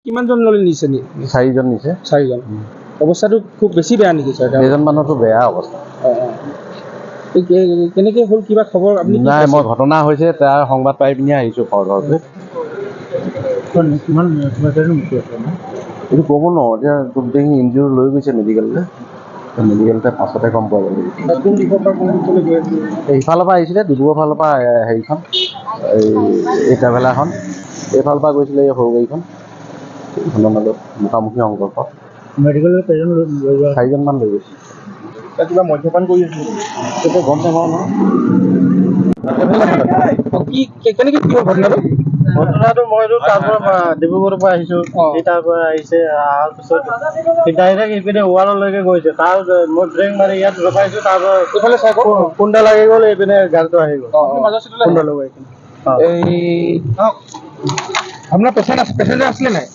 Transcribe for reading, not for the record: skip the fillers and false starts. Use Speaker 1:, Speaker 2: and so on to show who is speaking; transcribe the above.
Speaker 1: কিমানজন ল'লে নিছে নি?
Speaker 2: 4জন নিছে।
Speaker 1: 4জন। অৱস্থাটো খুব বেছি বেয়া নেকি ছাৰ?
Speaker 2: এজন মানুহতো বেয়া অৱস্থা।
Speaker 1: কেনেকৈ হ'ল কিবা খবৰ আপুনি?
Speaker 2: নাই, মই ঘটনা হৈছে তাৰ সংবাদ পাই পিনি আহিছোঁ ঘৰতে। এইটো ক'ব নোৱাৰোঁ, এতিয়া গোটেইখিনি ইঞ্জিয়ৰ লৈ গৈছে মেডিকেললৈ। মেডিকেলতে পাছতে গম পোৱা যাব।
Speaker 1: কোন দিশৰ পৰা কোন দিশলৈ গৈ আছিল?
Speaker 2: এইফালৰ পৰা আহিছিলে, ডিব্ৰুগড় ফালৰ পৰা হেৰিখন এই ট্ৰেভেলাৰখন, এইফালৰ পৰা গৈছিলে এই সৰু গাড়ীখন। এইখনৰ মাজত মুখামুখি সংঘৰ্ষ।
Speaker 1: মেডিকেললৈ কেইজন লৈ যোৱা?
Speaker 2: 4জনমান লৈ গৈছে।
Speaker 1: কিবা মদ্যপান কৰি আছিল?
Speaker 2: সেইটো গম নাপাওঁ নহয়।
Speaker 1: কেনেকৈ কি হ'ল ঘটনাটো?
Speaker 3: ঘটনাটো মইতো তাৰ পৰা ডিব্ৰুগড়ৰ পৰা আহিছোঁ, সি তাৰ পৰা আহিছে, অহাৰ পিছত সি ডাইৰেক্ট ইপিনে ৱাললৈকে গৈছে। তাৰ মই ব্ৰেক মাৰি ইয়াত ৰখাইছোঁ, তাৰ পৰা
Speaker 1: এইফালে চাই
Speaker 3: খুন্দা লাগি গ'ল, এইপিনে গাড়ীটো আহি গ'ল। খুন্দা লগাই
Speaker 1: এই আপোনাৰ পেচেঞ্জাৰ আছিলে নাই?